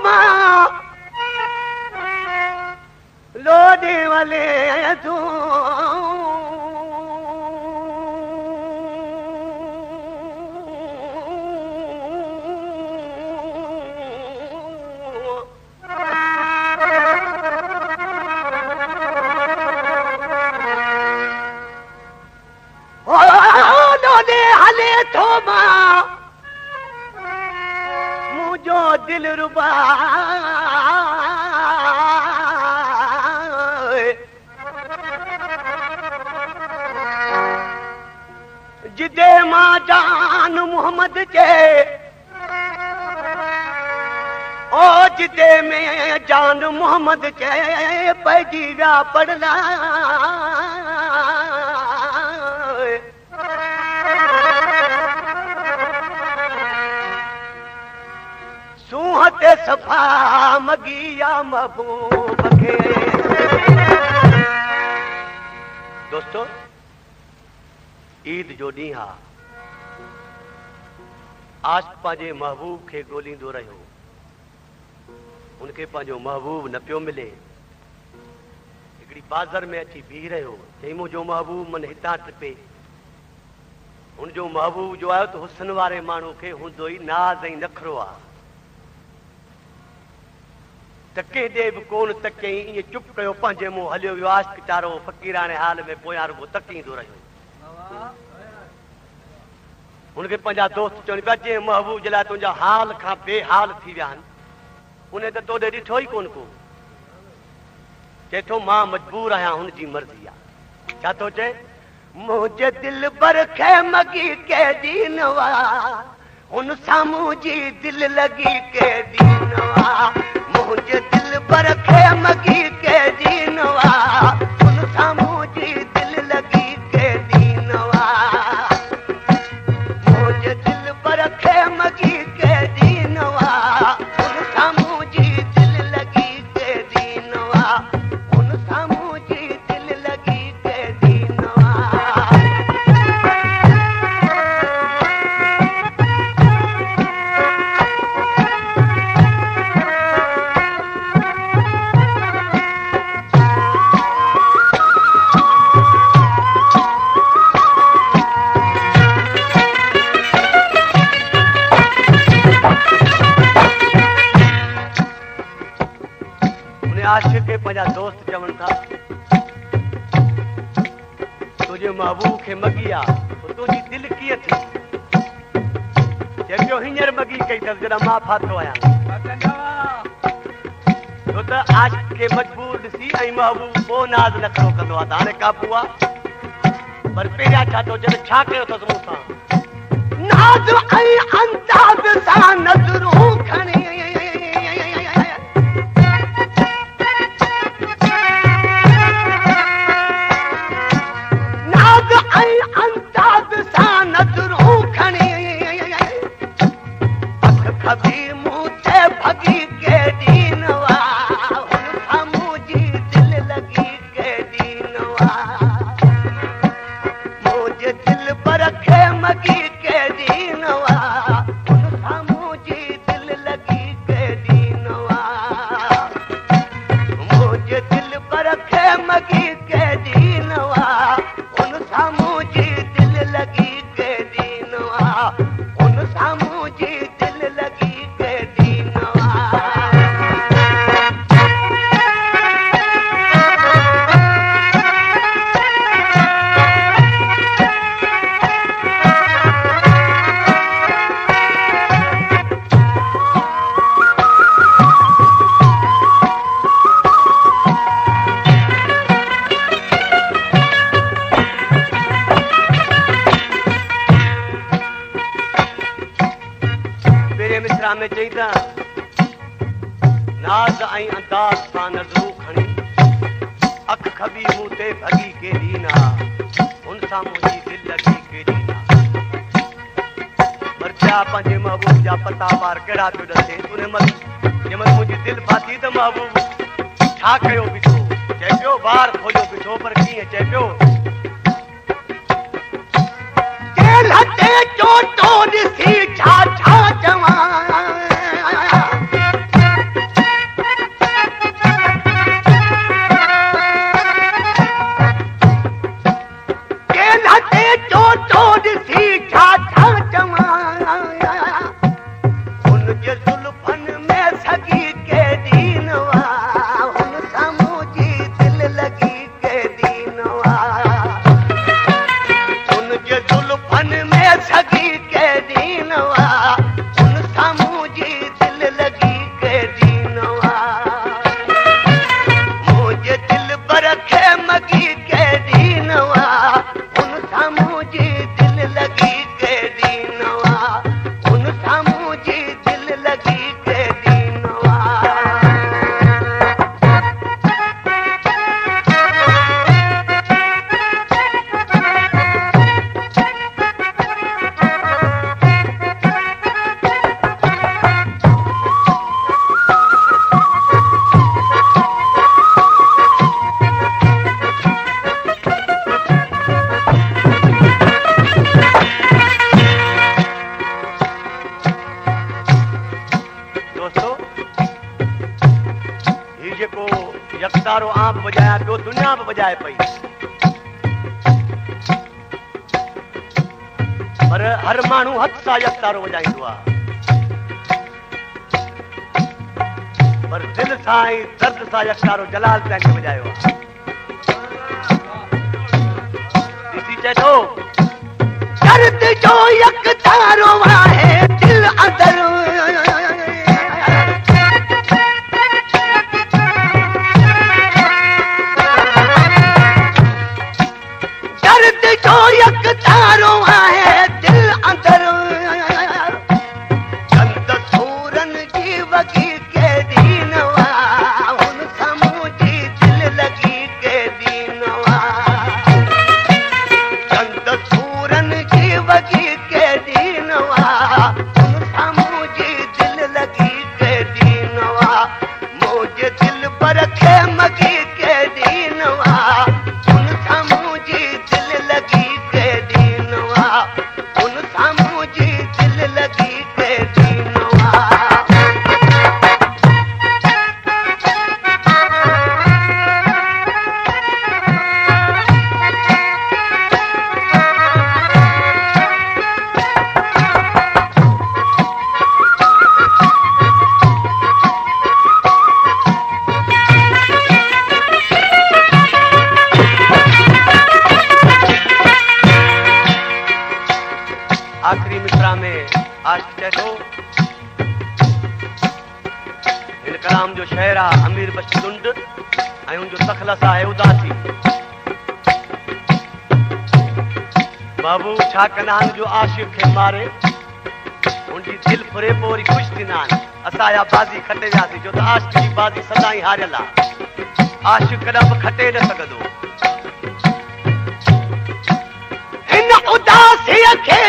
मां लोडे वाले तू लोडे हले थो मां मुझो दिल रुबा जिदे मां जान मोहम्मद जे ओ जिदे में जान मोहम्मद जे पैजी विया पढ़ला सूहते सफा मगिया महबूब के। दोस्तों ईद जो ॾींहुं आहे आज पंहिंजे महबूब खे ॻोल्हींदो रहियो उनखे पंहिंजो महबूब न पियो मिले हिकिड़ी बाज़ार में अची बीह रहियो चई मुंहिंजो महबूब मन हितां टिपे हुनजो महबूब जो आयो त हुस्न वारे माण्हू खे हूंदो ई नाज़ ऐं नखरो आहे तके ॾे बि कोन तकई ईअं चुप कयो पंहिंजे मुंहुं हलियो वियो आशिक़ारो फ़क़ीराने हाल में पोयां रुगो तकींदो रहियो हुनखे पंहिंजा दोस्त चवनि पिया जंहिं महबूब जे लाइ तुंहिंजा हाल खां बेहाल थी विया आहिनि उन त तोॾे ॾिठो ई कोन को चए थो मां मजबूर आहियां हुनजी मर्ज़ी आहे छा थो चए मुंहिंजे दिल भर खे मगी के दीनवा हुन साम्हूं जी दिल लगी के दीनवा मुंहिंजे दिल भर खे मगी के दीनवा हुन साम्हूं जी दिल लगी के दीनवा मुंहिंजे दिल भर खे मगी के दीनवा हुन साम्हूं जी दिल लगी के दीनवा हुन साम्हूं जी दिल लगी के दीनवा। आशिक़ खे पंहिंजा दोस्त चवनि था तुंहिंजे महबूब खे मगी आहे तुंहिंजी दिलि कीअं थी चए पियो हींअर मगी कई अथसि जॾहिं मां फाथो आहियां छो त आशिक़ खे मजबूर ॾिसी ऐं महबूब पोइ नाज़ नखरो कंदो आहे त हाणे काबू आहे पर पहिरियां छा थो चए छा कयो अथसि मूंसां नाज़ ऐं अंदाज़ सां नज़रूं खणी कभी मुँह से भगी के दीनवा हुन साम्हूं जी दिल लगी के दीनवा मुंहिंजे दिल पर खे मगी के दीनवा हुन साम्हूं जी दिल लगी के दीनवा मुंहिंजे दिल पर खे मगी के दीनवा हुन साम्हूं जी दिल लगी के दीनवा हुन साम्हूं जी दिल लगी के दीनवा। में चईता नाज़ ऐं अंदाज़ सां नज़रूं खणी अख खबी मुंह ते भगी के दीना हुन सां मुंहिंजी दिलि लगी के दीना पर छा पंहिंजे महबूब जा पता पार कहिड़ा पियो ॾसे उन महिल जंहिंमहिल मुंहिंजी दिलि फाथी त महबूब छा कयो बीठो चए पियो ॿार खोलियो बीठो पर कीअं चए पियो दिलि हथे चोटो ॾिसी छा छा चवां जे जुल्फन में सगी के दीनवा हुन सामू जी दिल लगी के दीनवा हुन जे जुल्फन में सगी के दीनवा हुन सामू जी दिल लगी के दीनवा मुझे दिल बरखे मगी के दीनवा हुन सामू जी दिल लगी के दीनवा हुन सामू जी दिल लगी के दीनवा दोस्तों ये जेको यकतारो आप बजाया पियो दुनिया में बजाए पई पर हर माण्हू हथ सां यकतारो बजाईंदो आहे पर दिल सां ऐं दर्द सां यकतारो जलाल पंहिंखे बजायो आहे ॾिसी चए थो दर्द जो यकतारो आहे दिल अंदर दर्द जो यकतारो आहे दिल अंदर चंद सूरन जी वगी के दीनवा हुन सामू जी दिल लगी के दीनवा चंद सूरन जी वगी के दीनवा हुन सामू जी दिल लगी के दीनवा मुझे दिल बरखे मगी के दीनवा हुन सामू जी दिल लगी के दीनवा हुन सामू जी दिल लगी के दीनवा आखिरी मिसरा में आशिक़ चए थो हिन कलाम जो शहर आहे अमीर बख्श लुंड ऐं हुनजो तख़लस आहे उदासी बाबू छा कंदा आहिनि जो आशिक़ खे मारे हुनजी दिलि फुरे पोइ वरी ख़ुशि थींदा आहिनि असांजा बाज़ी खटे वियासीं छो त आशिक़ जी बाज़ी सदाईं हारियल आहे आशिक़ कॾहिं बि खटे न सघंदो हिन उदासीअ खे